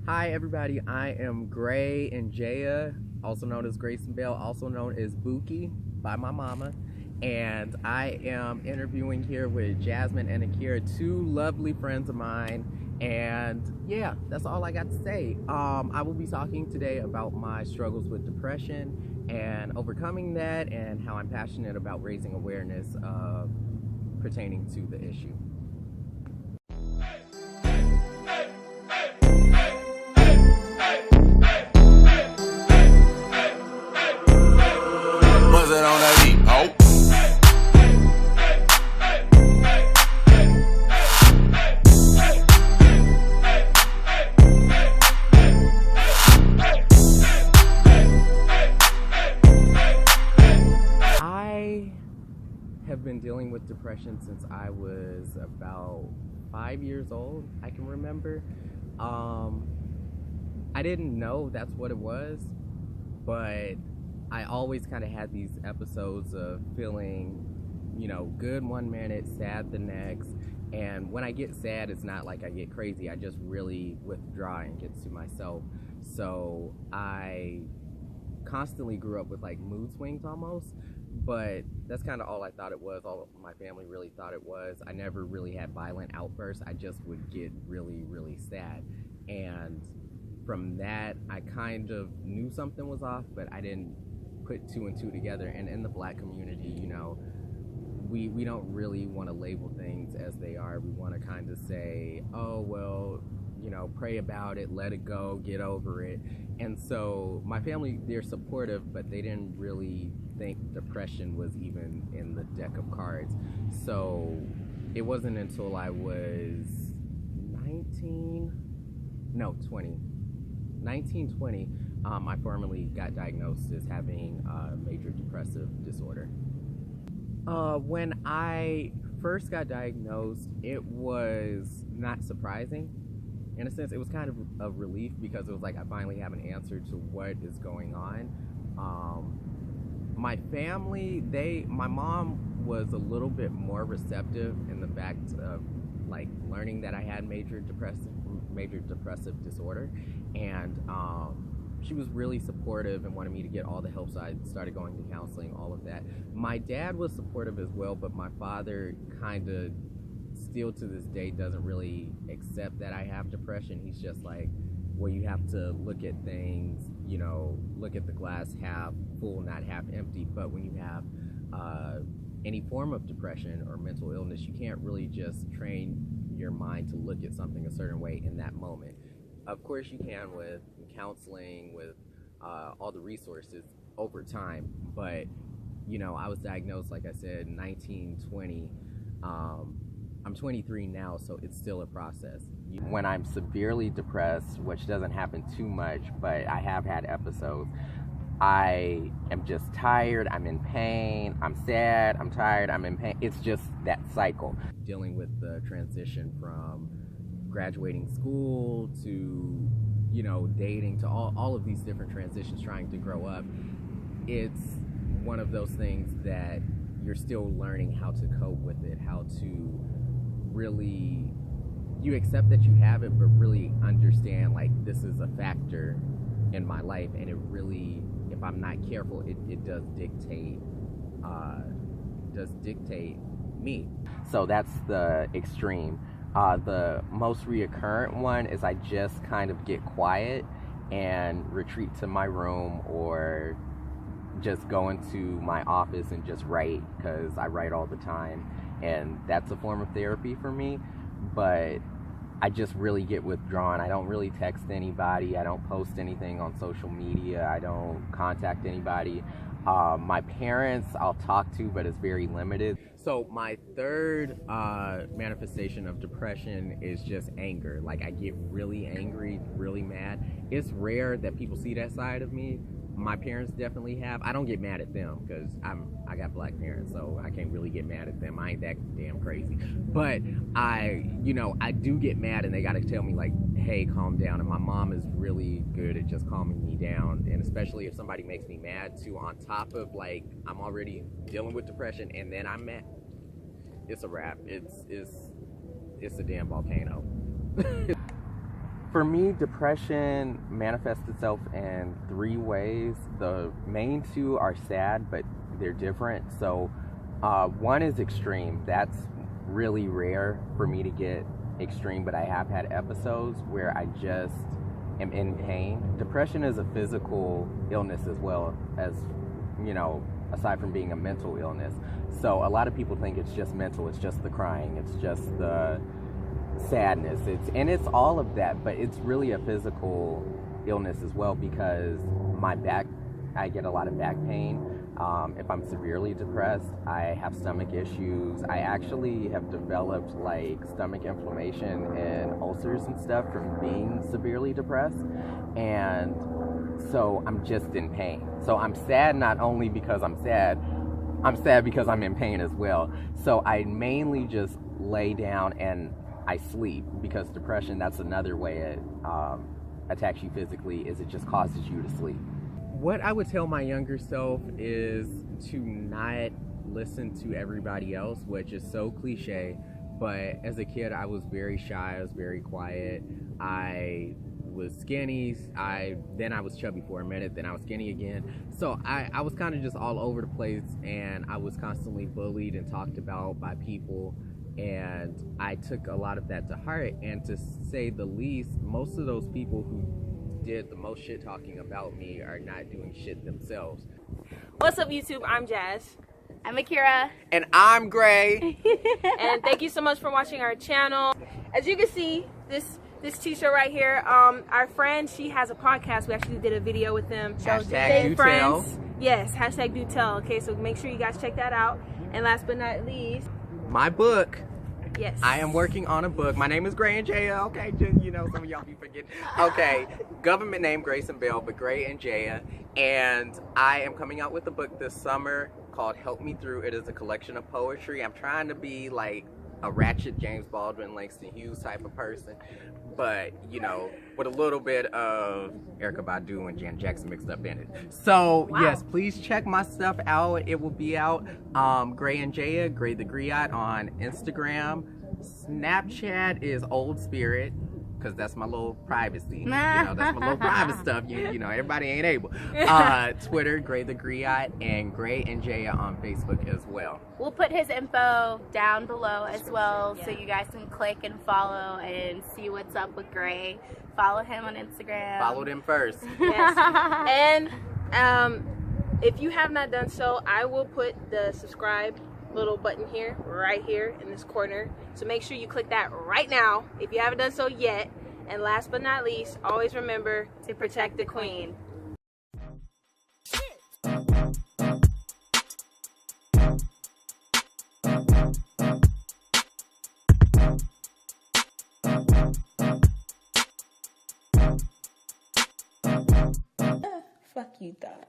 Hi everybody, I am Gray Ndiaye, also known as Grayson Bell, also known as Buki by my mama, and I am interviewing here with Jasmine and Ahkira, two lovely friends of mine, and yeah, that's all I got to say. I will be talking today about my struggles with depression and overcoming that, and how I'm passionate about raising awareness pertaining to the issue. Have been dealing with depression since I was about 5 years old. I can remember. I didn't know that's what it was, but I always kind of had these episodes of feeling, good one minute, sad the next. And when I get sad, it's not like I get crazy. I just really withdraw and get to myself. So I constantly grew up with like mood swings almost. But that's kind of all I thought it was. All my family really thought it was. I never really had violent outbursts. I just would get really, really sad. And from that, I kind of knew something was off, but I didn't put two and two together. And in the Black community, we don't really want to label things as they are. We want to kind of say, oh, well, pray about it, let it go, get over it. And so my family, they're supportive, but they didn't really think depression was even in the deck of cards. So it wasn't until I was 20, I formally got diagnosed as having major depressive disorder. When I first got diagnosed, it was not surprising. In a sense, it was kind of a relief because it was like I finally have an answer to what is going on. My family, my mom was a little bit more receptive in the fact of like learning that I had major depressive disorder, and she was really supportive and wanted me to get all the help, so I started going to counseling, all of that. My dad was supportive as well, but my father kind of still to this day doesn't really accept that I have depression. He's just like, well, you have to look at things, look at the glass half full, not half empty. But when you have any form of depression or mental illness, you can't really just train your mind to look at something a certain way in that moment. Of course you can with counseling, with all the resources over time, but I was diagnosed, like I said, in 1920. I'm 23 now, so it's still a process. When I'm severely depressed, which doesn't happen too much, but I have had episodes, I am just tired, I'm in pain, I'm sad, I'm tired, I'm in pain. It's just that cycle. Dealing with the transition from graduating school to, dating, to all of these different transitions, trying to grow up, it's one of those things that you're still learning how to cope with it, how to really, you accept that you have it, but really understand like this is a factor in my life, and it really, if I'm not careful, it does dictate me. So that's the extreme. The most recurrent one is I just kind of get quiet and retreat to my room, or just go into my office and just write, because I write all the time, and that's a form of therapy for me. But I just really get withdrawn. I don't really text anybody. I don't post anything on social media. I don't contact anybody. My parents I'll talk to, but it's very limited. So my third manifestation of depression is just anger. Like, I get really angry, really mad. It's rare that people see that side of me. My parents definitely have. I don't get mad at them because I got Black parents, so I can't really get mad at them. I ain't that damn crazy. But I do get mad, and they got to tell me like, hey, calm down. And my mom is really good at just calming me down, and especially if somebody makes me mad too, on top of like I'm already dealing with depression and then I'm mad, it's a wrap. It's a damn volcano. For me, depression manifests itself in 3 ways. The main 2 are sad, but they're different. So one is extreme. That's really rare for me to get extreme, but I have had episodes where I just am in pain. Depression is a physical illness as well as, you know, aside from being a mental illness. So a lot of people think it's just mental, it's just the crying, it's just the sadness, it's all of that, but it's really a physical illness as well, because I get a lot of back pain. If I'm severely depressed, I have stomach issues. I actually have developed like stomach inflammation and ulcers and stuff from being severely depressed, and so I'm just in pain. So I'm sad not only because I'm sad because I'm in pain as well. So I mainly just lay down and I sleep, because depression, that's another way it attacks you physically, is it just causes you to sleep. What I would tell my younger self is to not listen to everybody else, which is so cliche, but as a kid I was very shy, I was very quiet, I was skinny, then I was chubby for a minute, then I was skinny again. So I was kind of just all over the place, and I was constantly bullied and talked about by people, and I took a lot of that to heart. And to say the least, most of those people who did the most shit talking about me are not doing shit themselves. What's up, YouTube? I'm Jazz. I'm Ahkira. And I'm Gray. And thank you so much for watching our channel. As you can see, this t-shirt right here, our friend, she has a podcast. We actually did a video with them. Hashtag do tell. Yes, hashtag do tell. Okay, so make sure you guys check that out. And last but not least, my book. Yes. I am working on a book. My name is Gray and Jaya. Okay, just, you know, some of y'all be forgetting. Okay, government name Grayson Bell, but Gray and Jaya. And I am coming out with a book this summer called Help Me Through. It is a collection of poetry. I'm trying to be like a ratchet James Baldwin, Langston Hughes type of person, but you know, with a little bit of Erykah Badu and Janet Jackson mixed up in it. So wow. Yes, please check my stuff out. It will be out. Gray and Jaya, Gray the Griot on Instagram. Snapchat is Old Spirit, because that's my little privacy. You know, that's my little private stuff. You know, everybody ain't able. Twitter, Gray the Griot, and Gray and Jaya on Facebook as well. We'll put his info down below as well, so you guys can click and follow and see what's up with Gray. Follow him on Instagram. Follow them first. Yes. And if you have not done so, I will put the subscribe little button here, right here in this corner. So make sure you click that right now if you haven't done so yet. And last but not least, always remember to protect the queen. Fuck you thought.